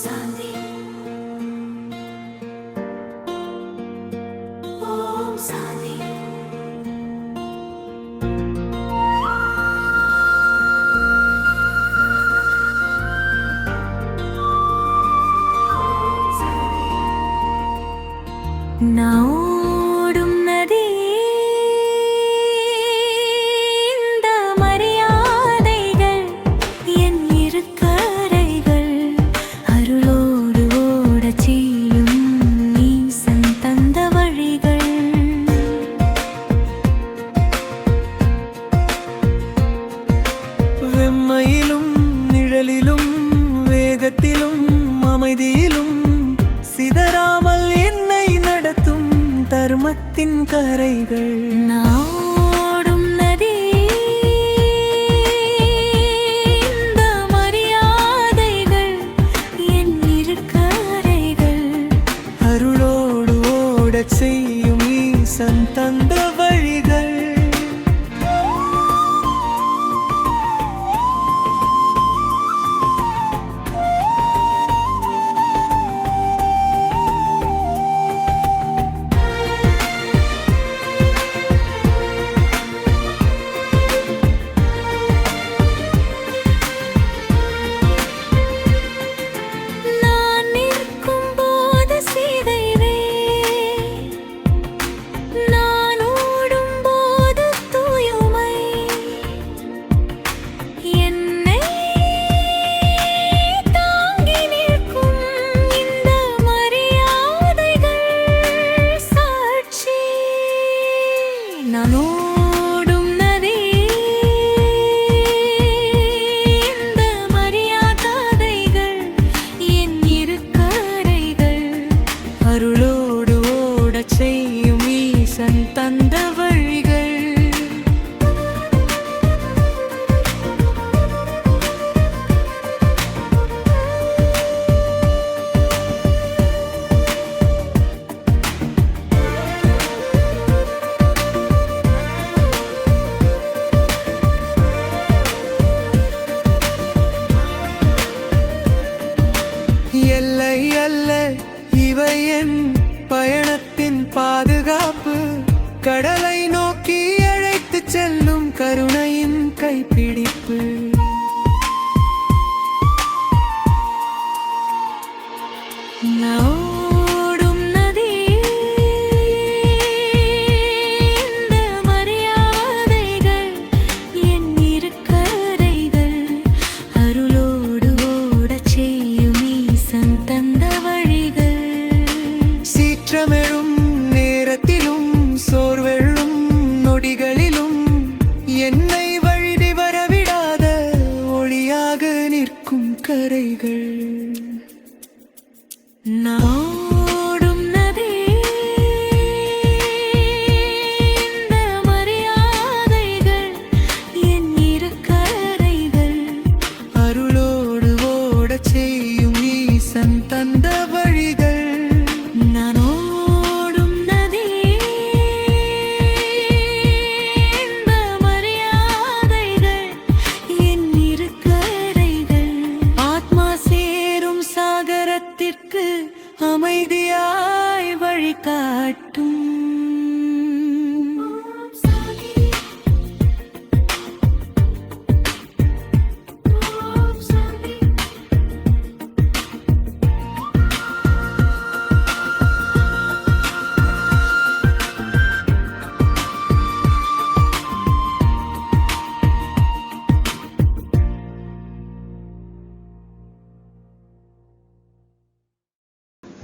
சாந்தி. ஓம் சாந்தி. நாடும் நதி இந்த மரியாதைகள் என் இருக்கரைகள் அருளோடு ஓடச் செய்யும் ஈசன் தந்த வழிகள். வெம்மையிலும் நிழலிலும் வேகத்திலும் அமைதியிலும் சிதறாமல் என்னை நடத்தும் தர்மத்தின் கரைகள். நாடும் நதி இந்த மரியாதைகள் என் இருக்கரைகள் அருளோடு ஓடச் செய்யும் ஈசன் தந்த வழிகள். நான் நிற்கும் போது சீதைவே, நான் ஓடும் போது தூயுமை, என்னை தாங்கி நிற்கும் இந்த மரியாதைகள் சாட்சி. நான் ஓடும் நதி இந்த மரியாதைகள் என் இருக்கரைகள் அருளோடு ஓடச் செய்யும் ஈசன் தந்த வழிகள். எல்லை அல்ல இவை என் பயணத்தின் பாதுகாப்பு, கடலை நோக்கி அழைத்துச் செல்லும் கருணையின் கைப்பிடிப்பு. நாடும் நதி இந்த மரியாதைகள் என் இருக்கரைகள் அருளோடு ஓடச் செய்யும் ஈசன் தந்த வழிகள். சீற்றமெழும் நேரத்திலும் சோர்வெழும் நொடிகளிலும் என்னை வழி வரவிடாத ஒளியாக நிற்கும் கரைகள். நாடும் நதி இந்த மரியாதைகள் என் இருக்கரைகள் அருளோடு ஓடச் செய்யும் ஈசன் தந்த வழிகள். நான் ஓடும் நதி இந்த மரியாதைகள் என் இருக்கரைகள் ஆத்மா சேரும் சாகரத்திற்கு அமைதியாய் வழிகாட்டும்.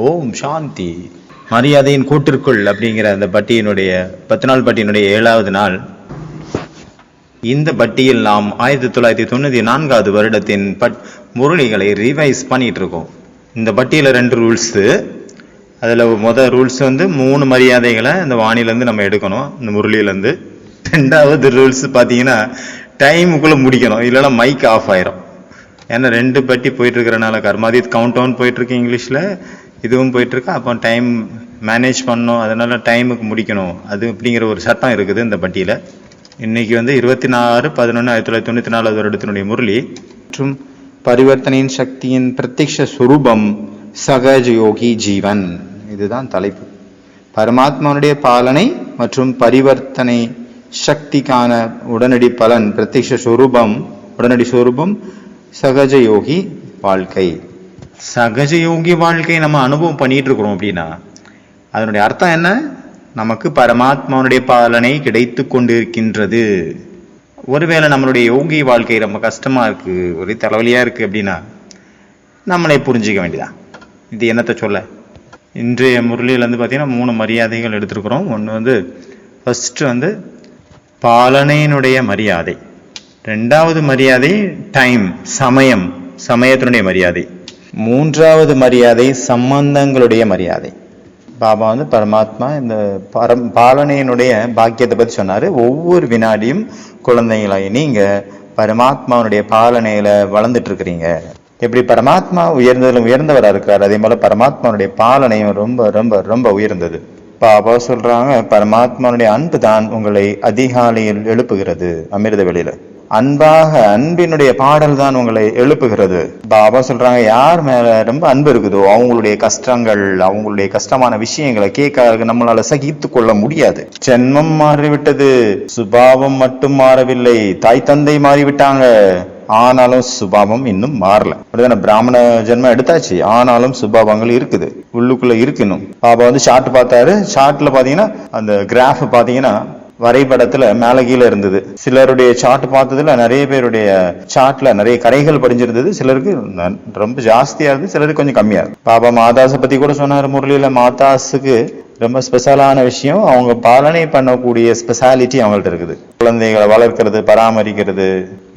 ஓம் சாந்தி. மரியாதையின் கூட்டிற்குள் அப்படிங்கிற அந்த பட்டியினுடைய 10 நாள் பட்டியினுடைய 7வது நாள். இந்த பட்டியில் நாம் 1994 வருடத்தின் முரளிகளை ரிவைஸ் பண்ணிட்டு இருக்கோம். இந்த பட்டியல 2 ரூல்ஸு. அதில் முதல் ரூல்ஸ் வந்து 3 மரியாதைகளை இந்த வானிலேருந்து நம்ம எடுக்கணும் இந்த முரளியிலேருந்து. 2வது ரூல்ஸ் பார்த்தீங்கன்னா டைமுக்குள்ளே முடிக்கணும், இல்லைன்னா மைக் ஆஃப் ஆயிரும். ஏன்னா 2 பட்டி போயிட்டு இருக்கிறனால கர்மாதீத் கவுண்ட் டவுன் போயிட்டு இருக்கு இங்கிலீஷில், இதுவும் போயிட்டு இருக்கு. அப்போ டைம் மேனேஜ் பண்ணணும், அதனால டைமுக்கு முடிக்கணும் அது அப்படிங்கிற ஒரு சட்டம் இருக்குது இந்த பட்டியல. இன்னைக்கு வந்து 26/11/1994 வருடத்தினுடைய முரளி மற்றும் பரிவர்த்தனையின் சக்தியின் பிரத்யக்ஷ சுரூபம் சகஜ யோகி ஜீவன். இதுதான் தலைப்பு. பரமாத்மாவுடைய பாலனை மற்றும் பரிவர்த்தனை சக்திக்கான உடனடி பலன் பிரத்யக்ஷ சுரூபம், உடனடி சுரூபம் சகஜ யோகி வாழ்க்கை. சகஜ யோகி வாழ்க்கை நம்ம அனுபவம் பண்ணிட்டு இருக்கிறோம் அப்படின்னா அதனுடைய அர்த்தம் என்ன? நமக்கு பரமாத்மாவுடைய பாலனை கிடைத்து கொண்டிருக்கின்றது. ஒருவேளை நம்மளுடைய யோகி வாழ்க்கை ரொம்ப கஷ்டமா இருக்கு, ஒரே தலைவலியா இருக்கு அப்படின்னா நம்மளை புரிஞ்சிக்க வேண்டியதான். இது என்னத்தை சொல்ல, இன்றைய முரளியில் பார்த்தீங்கன்னா 3 மரியாதைகள் எடுத்திருக்கிறோம். ஒன்று ஃபர்ஸ்ட் பாலனையினுடைய மரியாதை, 2வது மரியாதை டைம், சமயம், சமயத்தினுடைய மரியாதை, 3வது மரியாதை சம்பந்தங்களுடைய மரியாதை. பாபா பரமாத்மா இந்த பாலனையினுடைய பாக்கியத்தை பற்றி சொன்னாரு. ஒவ்வொரு வினாடியும் குழந்தைங்களாய் நீங்க பரமாத்மாவுடைய பாலனையில வளர்ந்துட்டு இருக்கிறீங்க. எப்படி பரமாத்மா உயர்ந்தவரா இருக்கிறார், அதே போல பரமாத்மாவுடைய பாலனையும் ரொம்ப ரொம்ப ரொம்ப உயர்ந்தது. பாபா சொல்றாங்க, பரமாத்மாவுடைய அன்பு தான் உங்களை அதிகாலையில் எழுப்புகிறது. அமிர்த வெளியில அன்பினுடைய பாடல் தான் உங்களை எழுப்புகிறது. பாபா சொல்றாங்க, யார் மேல ரொம்ப அன்பு இருக்குதோ அவங்களுடைய கஷ்டங்கள், அவங்களுடைய கஷ்டமான விஷயங்களை கேட்க நம்மளால சகித்து கொள்ள முடியாது. ஜென்மம் மாறிவிட்டது, சுபாவம் மட்டும் மாறவில்லை. தாய் தந்தை மாறிவிட்டாங்க, ஆனாலும் சுபாவம் இன்னும் மாறல. அப்படிதானே? பிராமண ஜென்மம் எடுத்தாச்சு, ஆனாலும் சுபாவங்கள் இருக்குது, உள்ளுக்குள்ள இருக்கணும். பாபா ஷார்ட் பார்த்தாரு. ஷார்ட்ல பாத்தீங்கன்னா அந்த கிராஃப் பாத்தீங்கன்னா வரைபடத்துல மேல கீழே இருந்தது. சிலருடைய சார்ட் பார்த்ததுல நிறைய பேருடைய சார்ட்ல நிறைய கரைகள் படிஞ்சிருந்தது. சிலருக்கு ரொம்ப ஜாஸ்தியா இருந்து, சிலருக்கு கொஞ்சம் கம்மியா இருக்கு. பாபா மாதாஸை பத்தி கூட சொன்னார் முரளியில. மாதாஸுக்கு ரொம்ப ஸ்பெஷலான விஷயம், அவங்க பாலனை பண்ணக்கூடிய ஸ்பெஷாலிட்டி அவங்கள்ட்ட இருக்குது. குழந்தைகளை வளர்க்கிறது, பராமரிக்கிறது,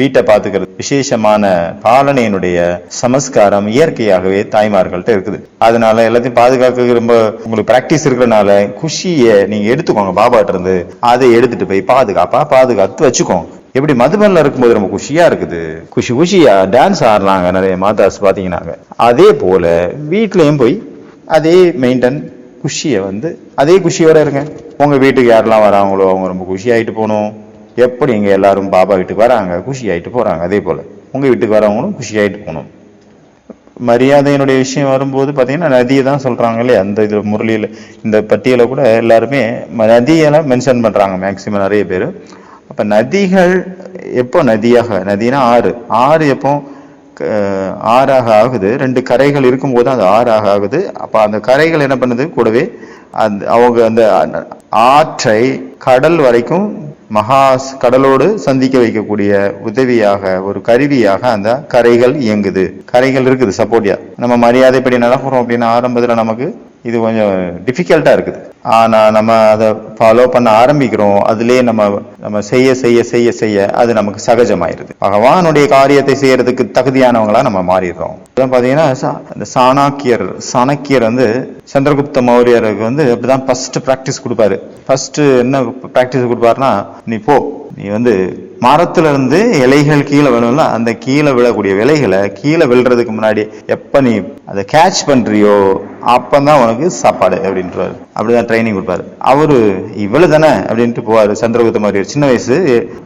வீட்டை பார்த்துக்கிறது, விசேஷமான பாலனையினுடைய சமஸ்காரம் இயற்கையாகவே தாய்மார்கள்ட்ட இருக்குது. அதனால எல்லாத்தையும் பாதுகாக்க ரொம்ப உங்களுக்கு பிராக்டிஸ் இருக்கிறதுனால குஷியை நீங்க எடுத்துக்கோங்க. பாபாட்ட இருந்து அதை எடுத்துட்டு போய் பாதுகாத்து வச்சுக்கோங்க. எப்படி மதுபன்ல இருக்கும்போது ரொம்ப குஷியா இருக்குது, குஷியா டான்ஸ் ஆடுறாங்க நிறைய மாதாஸ் பாத்தீங்கன்னாங்க. அதே போல வீட்லயும் போய் அதே மெயின்டைன் குஷியை அதே குஷியோட இருங்க. உங்க வீட்டுக்கு யாரெல்லாம் வராங்களோ அவங்க ரொம்ப குஷி ஆயிட்டு போகணும். எப்படி இங்க எல்லாரும் பாபா வீட்டுக்கு வராங்க, குஷி ஆயிட்டு போறாங்க, அதே போல உங்க வீட்டுக்கு வரவங்களும் குஷி ஆயிட்டு போகணும். மரியாதையினுடைய விஷயம் வரும்போது பாத்தீங்கன்னா நதியை தான் சொல்றாங்க இல்லையா? அந்த இது முரளியில இந்த பட்டியலை கூட எல்லாருமே நதியெல்லாம் மென்ஷன் பண்றாங்க மேக்சிமம் நிறைய பேர். அப்ப நதிகள் எப்போ நதினா ஆறு எப்போ ஆறாக ஆகுது? 2 கரைகள் இருக்கும்போது அது ஆறாக ஆகுது. அப்ப அந்த கரைகள் என்ன பண்ணுது, கூடவே அவங்க அந்த ஆற்றை கடல் வரைக்கும் கடலோடு சந்திக்க வைக்கக்கூடிய உதவியாக, ஒரு கருவியாக அந்த கரைகள் இயங்குது. கரைகள் இருக்குது சப்போர்ட்டியா. நம்ம மரியாதைப்படி நடக்கிறோம் அப்படின்னா ஆரம்பத்துல நமக்கு இது கொஞ்சம் டிஃபிகல்ட்டா இருக்குது. ஆனா நம்ம அதை ஃபாலோ பண்ண ஆரம்பிக்கிறோம். அதுலயே நம்ம செய்ய அது நமக்கு சகஜமாயிருது. பகவானுடைய காரியத்தை செய்யறதுக்கு தகுதியானவங்களா நம்ம மாறிடுறோம். பாத்தீங்கன்னா இந்த சாணக்கியர் சந்திரகுப்த மௌரியருக்கு அப்படிதான் ஃபர்ஸ்ட் பிராக்டிஸ் கொடுப்பாரு. ஃபர்ஸ்ட் என்ன பிராக்டிஸ் கொடுப்பாருன்னா, நீ மரத்துல இருந்து இலைகள் கீழே விழும்ல, அந்த கீழே விழக்கூடிய விலைகளை கீழே விழுறதுக்கு முன்னாடி எப்ப நீ அதை கேட்ச் பண்றியோ அப்பதான் உனக்கு சாப்பாடு அப்படின்றாரு. அப்படிதான் ட்ரைனிங் கொடுப்பாரு. அவரு இவ்வளவு தானே அப்படின்ட்டு போவாரு. சந்திரகுப்த மாதிரி சின்ன வயசு,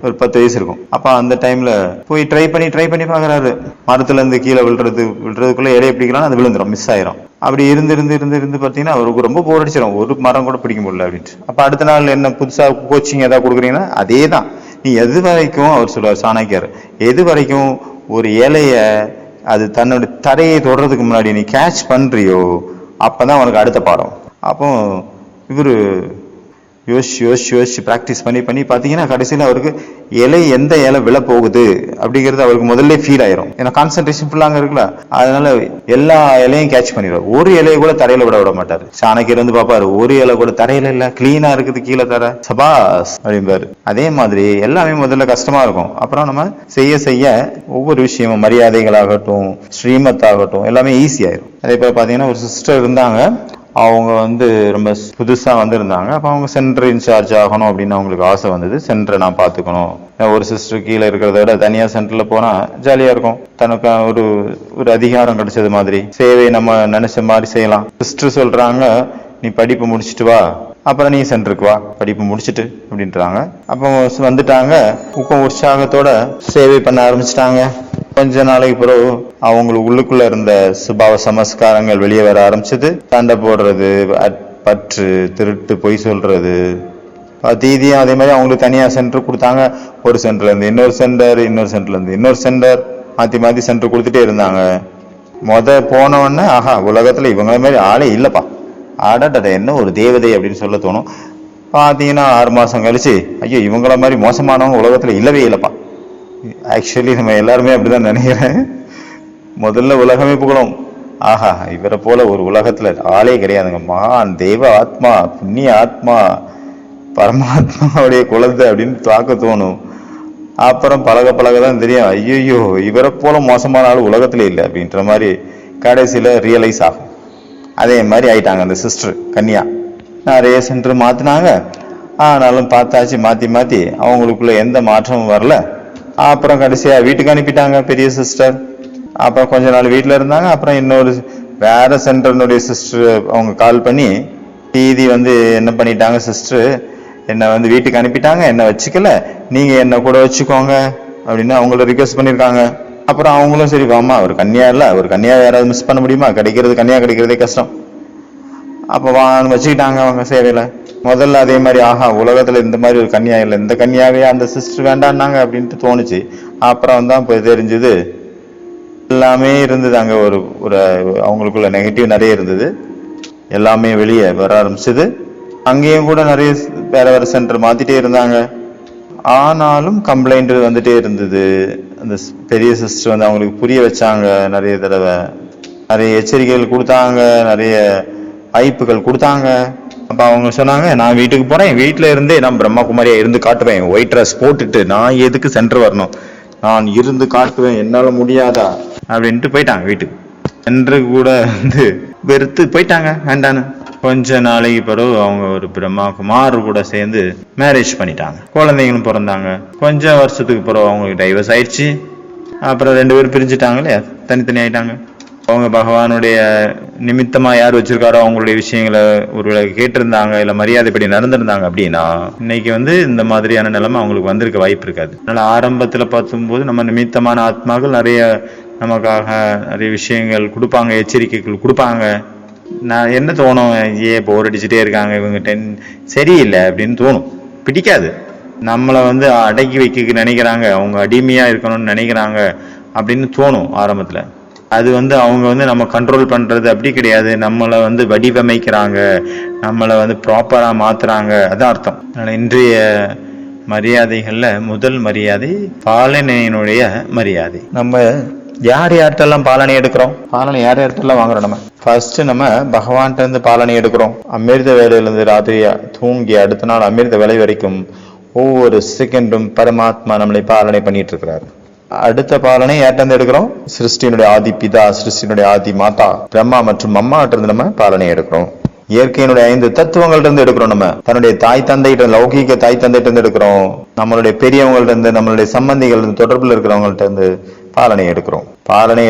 ஒரு 10 வயசு இருக்கும். அப்ப அந்த டைம்ல போய் ட்ரை பண்ணி பாக்குறாரு. மரத்துல இருந்து கீழே விழுறதுக்குள்ள இலையை பிடிக்கலாம், அது விழுந்துரும், மிஸ் ஆயிரும். அப்படி இருந்து பாத்தீங்கன்னா அவருக்கு ரொம்ப போர் அடிச்சிடும், ஒரு மரம் கூட பிடிக்க முடியல அப்படின்ட்டு. அப்ப அடுத்த நாள் என்ன புதுசா கோச்சிங் ஏதாவது கொடுக்குறீங்கன்னா அதே தான். நீ எது வரைக்கும், அவர் சொல்றார் சாணக்கியர், எது வரைக்கும் ஒரு இலைய அது தன்னுடைய தரையை தொடுறதுக்கு முன்னாடி நீ கேட்ச் பண்றியோ அப்பதான் உனக்கு அடுத்த பாடம். அப்போ இவரு யோசிச்சு பிராக்டிஸ் பண்ணி பாத்தீங்கன்னா கடைசியில அவருக்கு எந்த இலை விழ போகுது அப்படிங்கிறது அவருக்கு முதல்ல ஃபீல் ஆயிரும். ஏன்னா கான்சென்ட்ரேஷன் ஃபுல்லாங்க இருக்குல்ல, அதனால எல்லா இலையும் கேட்ச் பண்ணிடுவார். ஒரு இலையை கூட தரையில விட மாட்டாரு. சாணக்கியர் பாப்பாரு, ஒரு இலை கூட தரையில இல்ல, கிளீனா இருக்குது கீழே தர, சபாஸ் அப்படிம்பாரு. அதே மாதிரி எல்லாமே முதல்ல கஷ்டமா இருக்கும். அப்புறம் நம்ம செய்ய ஒவ்வொரு விஷயமும் மரியாதைகளாகட்டும், ஸ்ரீமத் ஆகட்டும், எல்லாமே ஈஸி ஆயிரும். அதே போல பாத்தீங்கன்னா ஒரு சிஸ்டர் இருந்தாங்க. அவங்க ரொம்ப புதுசா வந்திருந்தாங்க. அப்ப அவங்க சென்டர் இன்சார்ஜ் ஆகணும் அப்படின்னு அவங்களுக்கு ஆசை வந்தது. சென்டரை நான் பாத்துக்கணும். ஒரு சிஸ்டர் கீழே இருக்கிறத விட தனியா சென்டர்ல போனா ஜாலியா இருக்கும். தனக்கு ஒரு அதிகாரம் கிடைச்சது மாதிரி, சேவை நம்ம நினைச்ச மாதிரி செய்யலாம். சிஸ்டர் சொல்றாங்க, நீ படிப்பு முடிச்சுட்டு வா, அப்புறம் நீ சென்டருக்கு வா, படிப்பு முடிச்சுட்டு அப்படின்றாங்க. அப்போ வந்துட்டாங்க. ஊக்கம் உற்சாகத்தோட சேவை பண்ண ஆரம்பிச்சிட்டாங்க. கொஞ்ச நாளைக்கு பிறகு அவங்களுக்கு உள்ளுக்குள்ள இருந்த சுபாவ சமஸ்காரங்கள் வெளியே வர ஆரம்பிச்சது. சண்டை போடுறது, பற்று, திருட்டு, பொய் சொல்றது, தீதியும் அதே மாதிரி அவங்களுக்கு தனியா சென்டர் கொடுத்தாங்க. ஒரு சென்டர்ல இருந்து இன்னொரு சென்டர், இன்னொரு சென்டர்ல இருந்து இன்னொரு சென்டர், மாத்தி மாத்தி சென்டர் கொடுத்துட்டே இருந்தாங்க. போன உடனே ஆஹா, உலகத்துல இவங்கள மாதிரி ஆளே இல்லப்பா, ஆடாட்ட என்ன ஒரு தேவதை அப்படின்னு சொல்ல தோணும். பாத்தீங்கன்னா 6 மாசம் கழிச்சு ஐயோ இவங்கள மாதிரி மோசமானவங்க உலகத்துல இல்லவே இல்லப்பா. ஆக்சுவலி நம்ம எல்லாருமே அப்படிதான் நினைக்கிறேன். முதல்ல உலகமே புகழும், ஆஹா இவரை போல ஒரு உலகத்துல ஆளே கிடையாதுங்க, மகான் தெய்வ ஆத்மா, புண்ணிய ஆத்மா, பரமாத்மாவுடைய குழந்தை அப்படின்னு பார்க்க தோணும். அப்புறம் பழகதான் தெரியும், ஐயோ இவரை போல மோசமான ஆள் உலகத்துல இல்லை அப்படின்ற மாதிரி கடைசியில ரியலைஸ் ஆகும். அதே மாதிரி ஆயிட்டாங்க அந்த சிஸ்டர் கன்யா. நிறைய சென்டர் மாத்தினாங்க, ஆனாலும் பார்த்தாச்சு மாத்தி மாத்தி அவங்களுக்குள்ள எந்த மாற்றமும் வரல. அப்புறம் கடைசியா வீட்டுக்கு அனுப்பிட்டாங்க பெரிய சிஸ்டர். அப்புறம் கொஞ்ச நாள் வீட்டுல இருந்தாங்க. அப்புறம் இன்னொரு வேற சென்டர்னுடைய சிஸ்டர் அவங்க கால் பண்ணி தீதி என்ன பண்ணிட்டாங்க, சிஸ்டர் என்னை வீட்டுக்கு அனுப்பிட்டாங்க, என்ன வச்சுக்கல, நீங்க என்ன கூட வச்சுக்கோங்க அப்படின்னு அவங்கள ரிக்வெஸ்ட் பண்ணிருக்காங்க. அப்புறம் அவங்களும் சரி வாமா, ஒரு கன்னியா இல்ல, ஒரு கன்னியா யாராவது மிஸ் பண்ண முடியுமா, கன்னியா கிடைக்கிறதே கஷ்டம். அப்ப வச்சுக்கிட்டாங்க அவங்க சேவையில. முதல்ல அதே மாதிரி ஆஹா உலகத்துல இந்த மாதிரி ஒரு கன்னியா இல்லை, இந்த கன்னியாவே அந்த சிஸ்டர் வேண்டான்னாங்க அப்படின்ட்டு தோணுச்சு. அப்புறம் தான் போய் தெரிஞ்சது எல்லாமே இருந்தது அங்க ஒரு அவங்களுக்குள்ள நெகட்டிவ் நிறைய இருந்தது, எல்லாமே வெளியே வர ஆரம்பிச்சது. அங்கேயும் கூட நிறைய வேற வேற சென்டர் மாத்திட்டே இருந்தாங்க. ஆனாலும் கம்ப்ளைண்ட் வந்துட்டே இருந்தது. அந்த பெரிய சிஸ்டர் அவங்களுக்கு புரிய வச்சாங்க, நிறைய தடவை நிறைய எச்சரிக்கைகள் கொடுத்தாங்க, நிறைய வாய்ப்புகள் கொடுத்தாங்க. அப்ப அவங்க சொன்னாங்க, நான் வீட்டுக்கு போறேன், வீட்டுல இருந்தே நான் பிரம்மகுமாரியா இருந்து காட்டுவேன், ஒயிட் ட்ரெஸ் போட்டுட்டு நான் எதுக்கு சென்டர் வரணும், நான் இருந்து காட்டுவேன், என்னால முடியாதா அப்படின்ட்டு போயிட்டாங்க வீட்டுக்கு. சென்டருக்கு கூட வெறுத்து போயிட்டாங்க வேண்டான்னு. கொஞ்ச நாளைக்கு பிறகு அவங்க ஒரு பிரம்மகுமார் கூட சேர்ந்து மேரேஜ் பண்ணிட்டாங்க, குழந்தைங்களும் பிறந்தாங்க. கொஞ்சம் வருஷத்துக்கு பிறகு அவங்களுக்கு டைவர்ஸ் ஆயிடுச்சு. அப்புறம் 2 பேரும் பிரிஞ்சுட்டாங்க இல்லையா, தனித்தனி ஆயிட்டாங்க. அவங்க பகவானுடைய நிமித்தமா யார் வச்சிருக்காரோ அவங்களுடைய விஷயங்களை ஒருவேளை கேட்டிருந்தாங்க, இல்ல மரியாதைப்படி நடந்திருந்தாங்க அப்படின்னா இன்னைக்கு இந்த மாதிரியான நிலைமை அவங்களுக்கு வந்திருக்க வாய்ப்பு இருக்காது. அதனால ஆரம்பத்துல பார்க்கும்போது நம்ம நிமித்தமான ஆத்மாக்கள் நிறைய நமக்காக நிறைய விஷயங்கள் கொடுப்பாங்க, எச்சரிக்கைகள் கொடுப்பாங்க. நான் என்ன தோணும், போர் அடிச்சுட்டே இருக்காங்க இவங்க, சரியில்லை அப்படின்னு தோணும், பிடிக்காது. நம்மளை அடக்கி வைக்க நினைக்கிறாங்க, அவங்க அடிமையா இருக்கணும்னு நினைக்கிறாங்க அப்படின்னு தோணும் ஆரம்பத்துல. அது அவங்க நம்ம கண்ட்ரோல் பண்றது அப்படி கிடையாது, நம்மளை வடிவமைக்கிறாங்க, நம்மளை ப்ராப்பரா மாத்துறாங்க, அதான் அர்த்தம். இன்றைய மரியாதைகள்ல முதல் மரியாதை பாலனையினுடைய மரியாதை. நம்ம யார்கிட்டெல்லாம் பாலனை எடுக்கிறோம், பாலனை யார்கிட்டெல்லாம் வாங்குறோம். நம்ம ஃபர்ஸ்ட் நம்ம பகவான்கிட்ட இருந்து பாலனை எடுக்கிறோம். அமிர்த வேலையில இருந்து ராத்திரி தூங்கி அடுத்த நாள் அமிர்த வேலை வரைக்கும் ஒவ்வொரு செகண்டும் பரமாத்மா நம்மளை பாலனை பண்ணிட்டு இருக்கிறாரு. அடுத்த பாலனை யார்கிட்ட எடுக்கிறோம், சிருஷ்டியினுடைய ஆதி பிதா, சிருஷ்டியினுடைய ஆதி மாதா பிரம்மா மற்றும் அம்மாட்ட இருந்து நம்ம பாலனை எடுக்கிறோம். இயற்கையினுடைய 5 தத்துவங்கள்ட்ட இருந்து எடுக்கிறோம். நம்ம தன்னுடைய தாய் தந்தைகிட்ட, லௌகீக தாய் தந்தைகிட்ட இருந்து எடுக்கிறோம். நம்மளுடைய பெரியவங்கள்ட்ட இருந்து, நம்மளுடைய சம்பந்திகள் இருந்து, தொடர்புல இருக்கிறவங்கள்ட்ட இருந்து பாலனை எடுக்கிறோம். பாலனை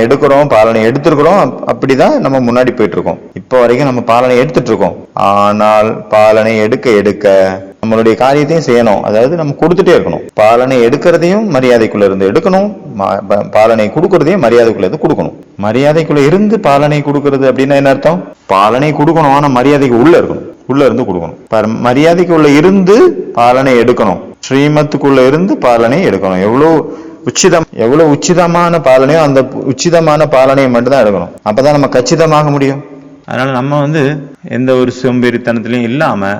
எடுத்திருக்கிறோம். அப்படிதான் நம்ம முன்னாடி போயிட்டு இருக்கோம். இப்போ வரைக்கும் நம்ம பாலனை எடுத்துட்டு இருக்கோம். ஆனால் பாலனை எடுக்க எடுக்க நம்மளுடைய காரியத்தையும் செய்யணும், அதாவது நம்ம கொடுத்துட்டே இருக்கணும். பாலனை எடுக்கிறதையும் மரியாதைக்குள்ள இருந்து எடுக்கணும், பாலனை கொடுக்கறதையும் மரியாதைக்குள்ள இருந்து கொடுக்கணும். மரியாதைக்குள்ள இருந்து பாலனை கொடுக்கறது அப்படின்னா என்ன அர்த்தம், பாலனை கொடுக்கணும் ஆனா மரியாதைக்கு உள்ள இருக்கணும், உள்ள இருந்து கொடுக்கணும். மரியாதைக்குள்ள இருந்து பாலனை எடுக்கணும், ஸ்ரீமத்துக்குள்ள இருந்து பாலனை எடுக்கணும். எவ்வளவு உச்சிதமான பாலனையோ அந்த உச்சிதமான பாலனையை மட்டும்தான் எடுக்கணும். அப்பதான் நம்ம கச்சிதமாக முடியும். அதனால நம்ம எந்த ஒரு சோம்பேறித்தனத்திலையும் இல்லாம